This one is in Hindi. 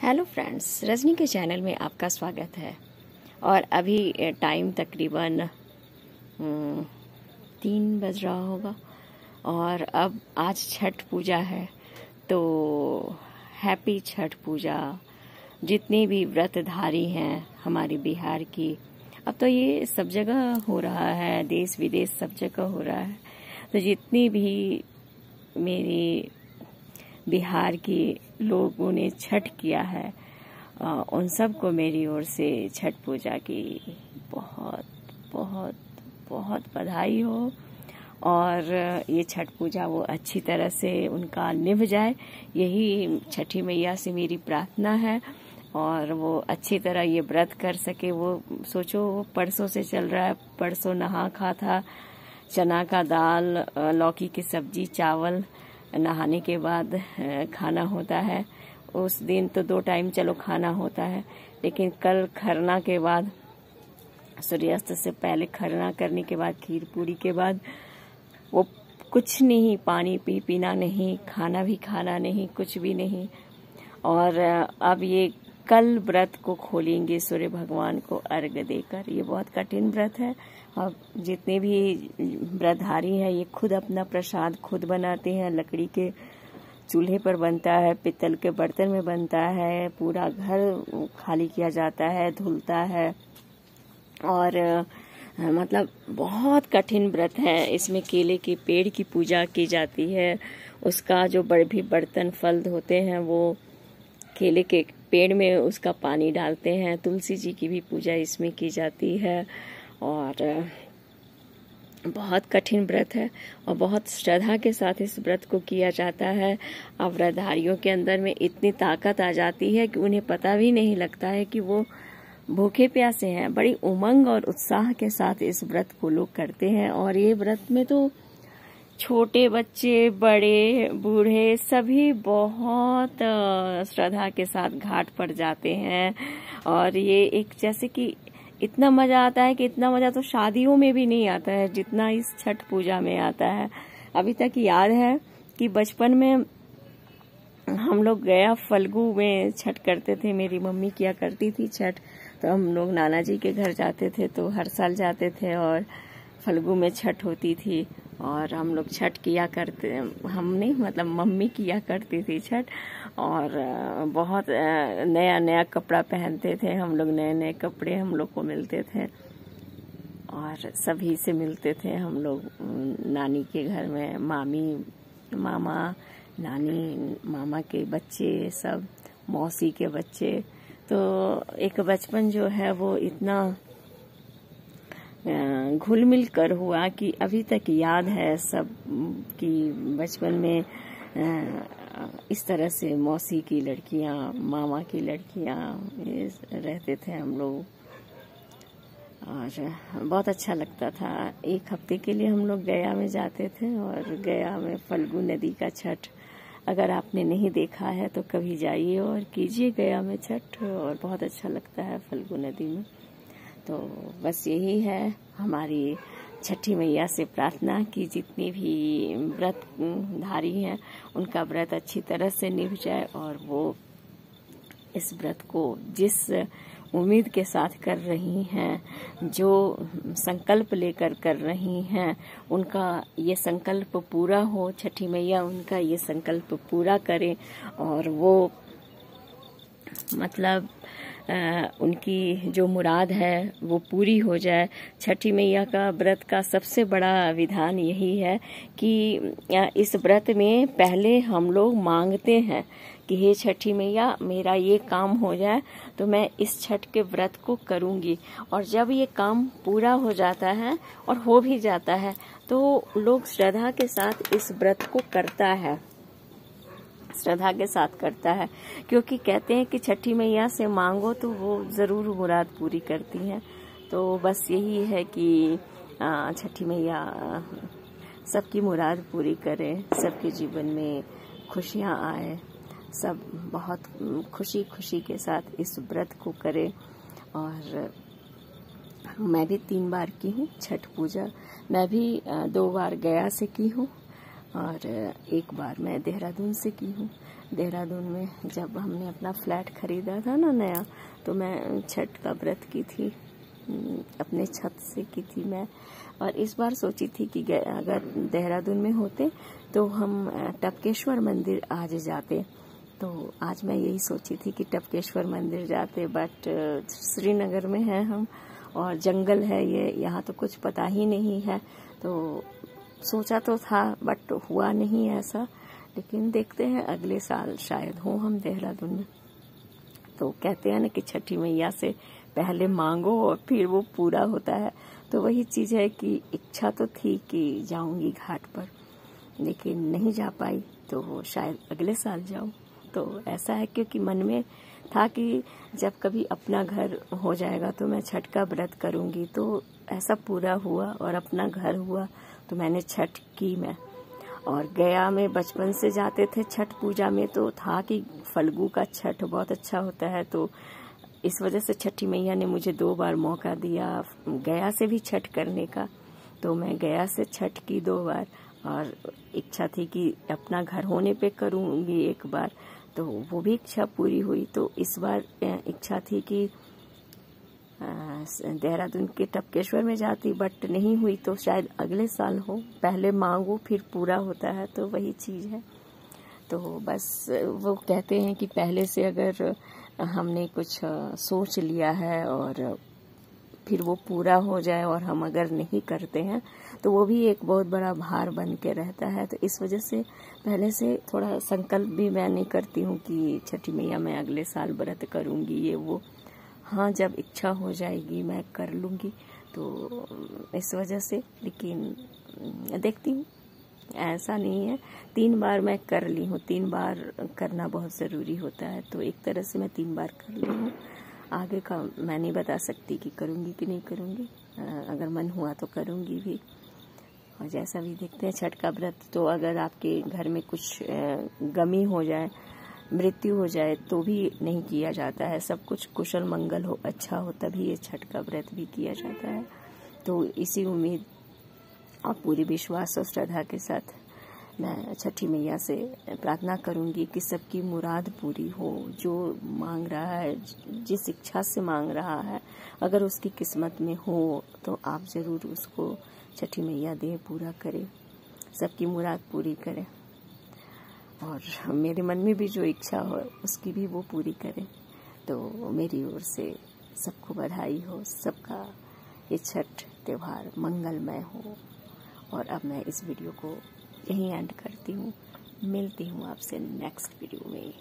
हेलो फ्रेंड्स, रजनी के चैनल में आपका स्वागत है। और अभी टाइम तकरीबन 3 बज रहा होगा और अब आज छठ पूजा है। तो हैप्पी छठ पूजा। जितने भी व्रतधारी हैं हमारे बिहार की, अब तो ये सब जगह हो रहा है, देश विदेश सब जगह हो रहा है। तो जितनी भी मेरी बिहार के लोगों ने छठ किया है, उन सबको मेरी ओर से छठ पूजा की बहुत बहुत बहुत बधाई हो। और ये छठ पूजा वो अच्छी तरह से उनका निभ जाए, यही छठी मैया से मेरी प्रार्थना है। और वो अच्छी तरह ये व्रत कर सके। वो सोचो, वो परसों से चल रहा है। परसों नहा खा था, चना का दाल, लौकी की सब्जी, चावल नहाने के बाद खाना होता है। उस दिन तो 2 टाइम चलो खाना होता है, लेकिन कल खरना के बाद, सूर्यास्त से पहले खरना करने के बाद, खीर पूरी के बाद वो कुछ नहीं, पानी पीना नहीं, खाना भी खाना नहीं, कुछ भी नहीं। और अब ये कल व्रत को खोलेंगे सूर्य भगवान को अर्घ्य देकर। ये बहुत कठिन व्रत है। अब जितने भी व्रतधारी हैं ये खुद अपना प्रसाद खुद बनाते हैं। लकड़ी के चूल्हे पर बनता है, पित्तल के बर्तन में बनता है, पूरा घर खाली किया जाता है, धुलता है। और मतलब बहुत कठिन व्रत है। इसमें केले के पेड़ की पूजा की जाती है। उसका जो भी बर्तन फल होते हैं वो केले के पेड़ में उसका पानी डालते हैं। तुलसी जी की भी पूजा इसमें की जाती है। और बहुत कठिन व्रत है और बहुत श्रद्धा के साथ इस व्रत को किया जाता है। अब व्रतधारियों के अंदर में इतनी ताकत आ जाती है कि उन्हें पता भी नहीं लगता है कि वो भूखे प्यासे हैं। बड़ी उमंग और उत्साह के साथ इस व्रत को लोग करते हैं। और ये व्रत में तो छोटे बच्चे, बड़े, बूढ़े सभी बहुत श्रद्धा के साथ घाट पर जाते हैं। और ये एक जैसे कि इतना मजा आता है कि इतना मजा तो शादियों में भी नहीं आता है जितना इस छठ पूजा में आता है। अभी तक याद है कि बचपन में हम लोग गया फल्गु में छठ करते थे। मेरी मम्मी किया करती थी छठ, तो हम लोग नाना जी के घर जाते थे, तो हर साल जाते थे और फल्गु में छठ होती थी और हम लोग छठ किया करते, हम नहीं मतलब मम्मी किया करती थी छठ। और बहुत नया नया कपड़ा पहनते थे हम लोग, नए नए कपड़े हम लोग को मिलते थे और सभी से मिलते थे हम लोग। नानी के घर में मामी, मामा, नानी, मामा के बच्चे, सब मौसी के बच्चे। तो एक बचपन जो है वो इतना घुल मिल कर हुआ कि अभी तक याद है सब कि बचपन में इस तरह से मौसी की लड़कियां, मामा की लड़कियां रहते थे हम लोग। और बहुत अच्छा लगता था। 1 हफ्ते के लिए हम लोग गया में जाते थे और गया में फल्गु नदी का छठ, अगर आपने नहीं देखा है तो कभी जाइए और कीजिए गया में छठ। और बहुत अच्छा लगता है फल्गु नदी में। तो बस यही है हमारी छठी मैया से प्रार्थना कि जितनी भी व्रतधारी हैं उनका व्रत अच्छी तरह से निभ जाए और वो इस व्रत को जिस उम्मीद के साथ कर रही हैं, जो संकल्प लेकर कर रही हैं, उनका ये संकल्प पूरा हो। छठी मैया उनका ये संकल्प पूरा करें और वो मतलब उनकी जो मुराद है वो पूरी हो जाए। छठी मैया का व्रत का सबसे बड़ा विधान यही है कि इस व्रत में पहले हम लोग मांगते हैं कि हे छठी मैया, मेरा ये काम हो जाए तो मैं इस छठ के व्रत को करूंगी। और जब ये काम पूरा हो जाता है और हो भी जाता है तो लोग श्रद्धा के साथ इस व्रत को करता है, श्रद्धा के साथ करता है। क्योंकि कहते हैं कि छठी मैया से मांगो तो वो जरूर मुराद पूरी करती हैं। तो बस यही है कि छठी मैया सबकी मुराद पूरी करे, सबके जीवन में खुशियां आए, सब बहुत खुशी खुशी के साथ इस व्रत को करे। और मैं भी 3 बार की हूँ छठ पूजा। मैं भी 2 बार गया से की हूँ और 1 बार मैं देहरादून से की हूँ। देहरादून में जब हमने अपना फ्लैट खरीदा था ना नया, तो मैं छठ का व्रत की थी, अपने छत से की थी मैं। और इस बार सोची थी कि अगर देहरादून में होते तो हम टपकेश्वर मंदिर आज जाते। तो आज मैं यही सोची थी कि टपकेश्वर मंदिर जाते, बट श्रीनगर में है हम और जंगल है ये, यहाँ तो कुछ पता ही नहीं है। तो सोचा तो था बट हुआ नहीं ऐसा, लेकिन देखते हैं अगले साल शायद हो हम देहरादून में। तो कहते हैं ना कि छठी मैया से पहले मांगो और फिर वो पूरा होता है। तो वही चीज है कि इच्छा तो थी कि जाऊंगी घाट पर, लेकिन नहीं जा पाई, तो शायद अगले साल जाऊं। तो ऐसा है क्योंकि मन में था कि जब कभी अपना घर हो जाएगा तो मैं छठ का व्रत करूंगी। तो ऐसा पूरा हुआ और अपना घर हुआ तो मैंने छठ की मैं। और गया में बचपन से जाते थे छठ पूजा में, तो था कि फल्गु का छठ बहुत अच्छा होता है। तो इस वजह से छठी मैया ने मुझे 2 बार मौका दिया गया से भी छठ करने का। तो मैं गया से छठ की 2 बार, और इच्छा थी कि अपना घर होने पे करूंगी 1 बार, तो वो भी इच्छा पूरी हुई। तो इस बार इच्छा थी कि देहरादून के टपकेश्वर में जाती, बट नहीं हुई, तो शायद अगले साल हो। पहले मांगो फिर पूरा होता है, तो वही चीज है। तो बस वो कहते हैं कि पहले से अगर हमने कुछ सोच लिया है और फिर वो पूरा हो जाए और हम अगर नहीं करते हैं तो वो भी एक बहुत बड़ा भार बन के रहता है। तो इस वजह से पहले से थोड़ा संकल्प भी मैं नहीं करती हूँ कि छठी मैया मैं अगले साल व्रत करूंगी ये वो। हाँ, जब इच्छा हो जाएगी मैं कर लूंगी, तो इस वजह से। लेकिन देखती हूँ, ऐसा नहीं है। 3 बार मैं कर ली हूँ, 3 बार करना बहुत ज़रूरी होता है। तो एक तरह से मैं 3 बार कर ली हूँ। आगे का मैं नहीं बता सकती कि करूँगी कि नहीं करूँगी, अगर मन हुआ तो करूँगी भी। और जैसा भी देखते हैं छठ का व्रत, तो अगर आपके घर में कुछ गमी हो जाए, मृत्यु हो जाए, तो भी नहीं किया जाता है। सब कुछ कुशल मंगल हो, अच्छा हो, तभी ये छठ का व्रत भी किया जाता है। तो इसी उम्मीद और पूरी विश्वास और श्रद्धा के साथ मैं छठी मैया से प्रार्थना करूंगी कि सबकी मुराद पूरी हो। जो मांग रहा है, जिस इच्छा से मांग रहा है, अगर उसकी किस्मत में हो तो आप जरूर उसको छठी मैया दे, पूरा करे, सबकी मुराद पूरी करे। और मेरे मन में भी जो इच्छा हो उसकी भी वो पूरी करे। तो मेरी ओर से सबको बधाई हो, सबका ये छठ त्योहार मंगलमय हो। और अब मैं इस वीडियो को यहीं एंड करती हूँ। मिलती हूँ आपसे नेक्स्ट वीडियो में।